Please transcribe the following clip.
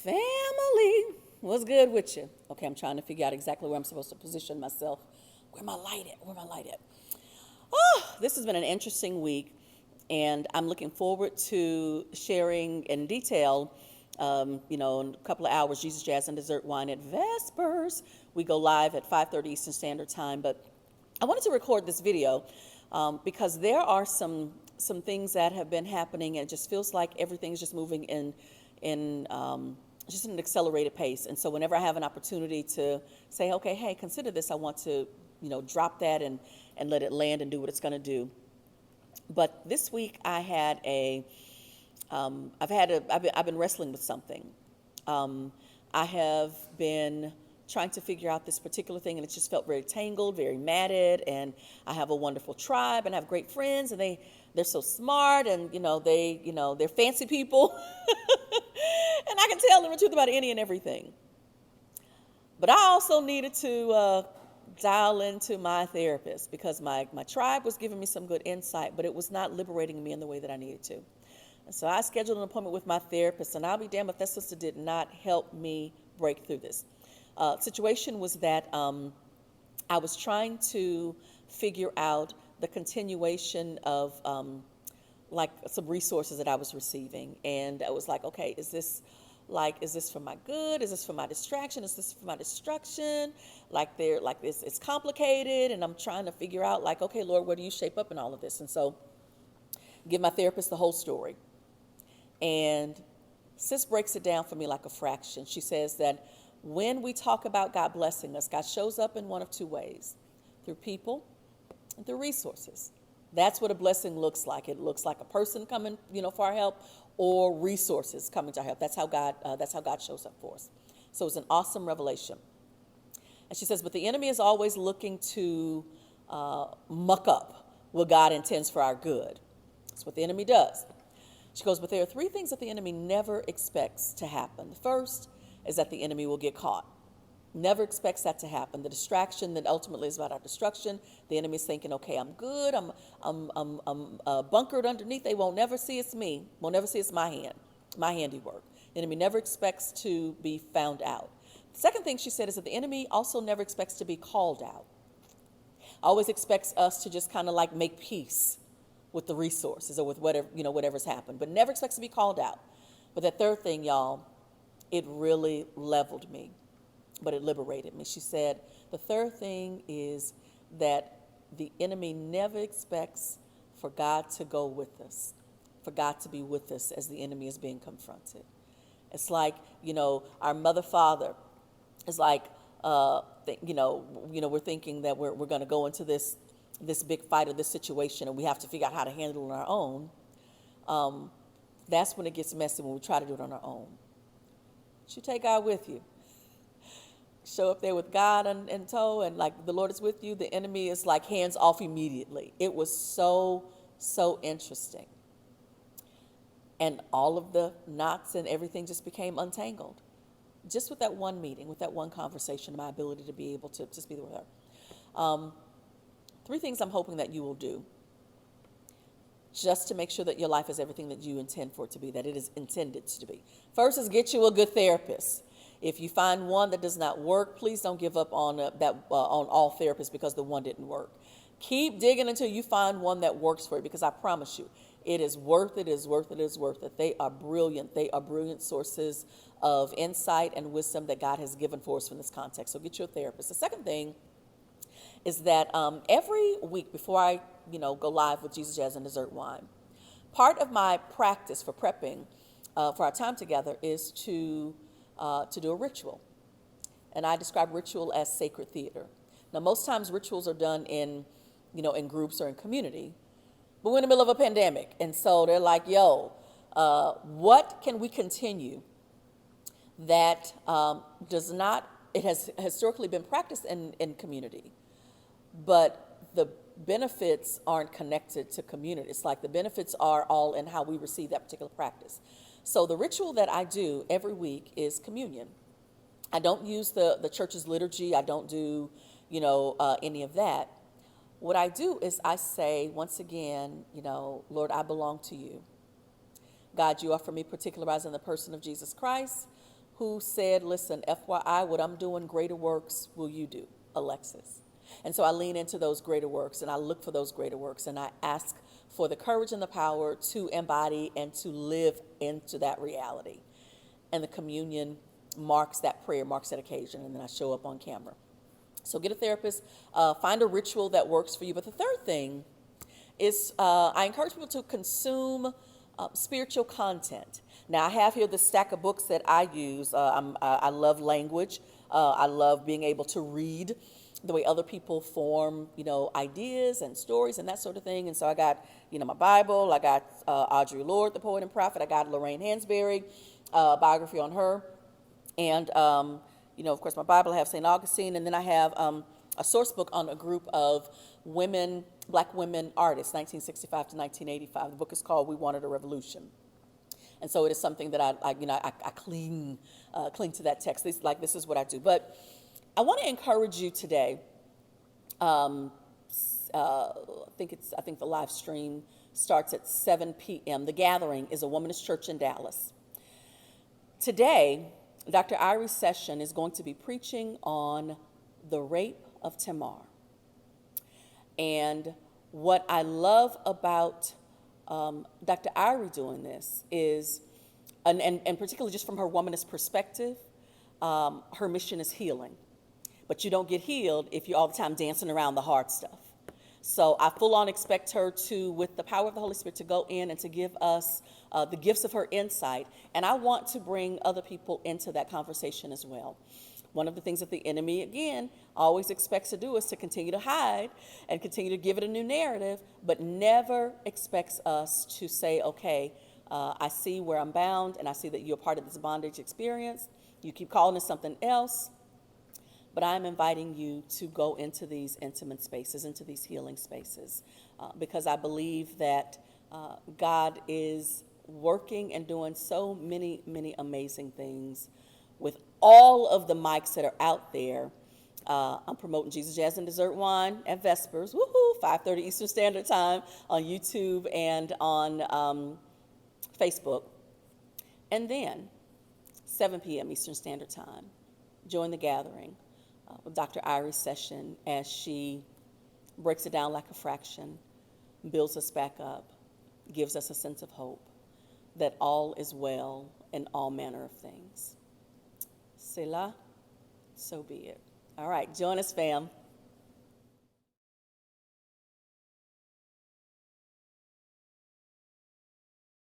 Family, what's good with you? Okay, I'm trying to figure out exactly where I'm supposed to position myself. Where my light at? Where my light at? Oh, this has been an interesting week, and I'm looking forward to sharing in detail. In a couple of hours, Jesus Jazz and Dessert Wine at Vespers. We go live at 5:30 Eastern Standard Time, but I wanted to record this video because there are some things that have been happening, and it just feels like everything's just moving in just an accelerated pace. And so whenever I have an opportunity to say, okay, hey, consider this, I want to, drop that and let it land and do what it's going to do. But this week I had I've been wrestling with something. I have been trying to figure out this particular thing, and it just felt very tangled, very matted. And I have a wonderful tribe, and I have great friends, and they're so smart, and they're fancy people, and I can tell them the truth about any and everything. But I also needed to dial into my therapist because my tribe was giving me some good insight, but it was not liberating me in the way that I needed to. And so I scheduled an appointment with my therapist, and I'll be damned if that sister did not help me break through this. Situation was that I was trying to figure out the continuation of like some resources that I was receiving, and I was like, okay, is this for my good? Is this for my distraction? Is this for my destruction? It's complicated, and I'm trying to figure out, like, okay, Lord, where do you shape up in all of this? And so give my therapist the whole story. And sis breaks it down for me like a fraction. She says that when we talk about God blessing us, God shows up in one of two ways: through people and through resources. That's what a blessing looks like. It looks like a person coming, for our help, or resources coming to our help. That's how God shows up for us. So it's an awesome revelation. And she says, but the enemy is always looking to muck up what God intends for our good. That's what the enemy does. She goes, but there are three things that the enemy never expects to happen. The first is that the enemy will get caught. Never expects that to happen. The distraction that ultimately is about our destruction. The enemy is thinking, okay, I'm good. I'm bunkered underneath. They won't never see it's me. Won't never see it's my handiwork. The enemy never expects to be found out. The second thing she said is that the enemy also never expects to be called out. Always expects us to just kind of like make peace with the resources or with whatever's happened, but never expects to be called out. But that third thing, y'all, it really leveled me, but it liberated me. She said, the third thing is that the enemy never expects for God to go with us, for God to be with us as the enemy is being confronted. It's like, our mother, father is like, we're thinking that we're going to go into this big fight or this situation, and we have to figure out how to handle it on our own. That's when it gets messy, when we try to do it on our own. You take God with you. Show up there with God in tow, and like the Lord is with you, the enemy is like hands off immediately. It was so interesting. And all of the knots and everything just became untangled. Just with that one meeting, with that one conversation, my ability to be able to just be with her. Three things I'm hoping that you will do just to make sure that your life is everything that you intend for it to be, that it is intended to be. First is get you a good therapist. If you find one that does not work, please don't give up on on all therapists because the one didn't work. Keep digging until you find one that works for you, because I promise you, it is worth it, is worth it, is worth it. They are brilliant. They are brilliant sources of insight and wisdom that God has given for us from this context. So get your therapist. The second thing is that every week before I go live with Jesus Jazz and Dessert Wine, part of my practice for prepping for our time together is to do a ritual. And I describe ritual as sacred theater. Now, most times rituals are done in groups or in community, but we're in the middle of a pandemic. And so they're like, what can we continue that it has historically been practiced in community, but the benefits aren't connected to community. It's like the benefits are all in how we receive that particular practice. So the ritual that I do every week is communion. I don't use the church's liturgy. I don't do, any of that. What I do is I say, once again, Lord, I belong to you. God, you are for me particularized in the person of Jesus Christ, who said, listen, FYI, what I'm doing, greater works will you do, Alexis. And so I lean into those greater works and I look for those greater works and I ask for the courage and the power to embody and to live into that reality. And the communion marks that prayer, marks that occasion, and then I show up on camera. So get a therapist, find a ritual that works for you. But the third thing is I encourage people to consume spiritual content. Now, I have here the stack of books that I use. I love language. I love being able to read the way other people form, ideas and stories and that sort of thing. And so I got, my Bible. I got Audre Lorde, the poet and prophet. I got Lorraine Hansberry, biography on her. And, of course, my Bible, I have St. Augustine. And then I have a source book on a group of women, black women artists, 1965 to 1985. The book is called We Wanted a Revolution. And so it is something that I cling to that text. This is what I do. But I want to encourage you today. I think the live stream starts at 7 p.m. The Gathering is a womanist church in Dallas. Today, Dr. Irie Session is going to be preaching on the rape of Tamar. And what I love about Dr. Irie doing this is, and particularly just from her womanist perspective, her mission is healing. But you don't get healed if you're all the time dancing around the hard stuff. So I full on expect her to, with the power of the Holy Spirit, to go in and to give us the gifts of her insight. And I want to bring other people into that conversation as well. One of the things that the enemy, again, always expects to do is to continue to hide and continue to give it a new narrative, but never expects us to say, okay, I see where I'm bound, and I see that you're part of this bondage experience. You keep calling it something else. But I'm inviting you to go into these intimate spaces, into these healing spaces, because I believe that God is working and doing so many, many amazing things with all of the mics that are out there. I'm promoting Jesus, Jazz, and Dessert Wine at Vespers, woohoo, 5:30 Eastern Standard Time on YouTube and on Facebook. And then 7 p.m. Eastern Standard Time, join the gathering with Dr. Irie Session as she breaks it down like a fraction, builds us back up, gives us a sense of hope that all is well in all manner of things. Selah, so be it. All right, join us, fam.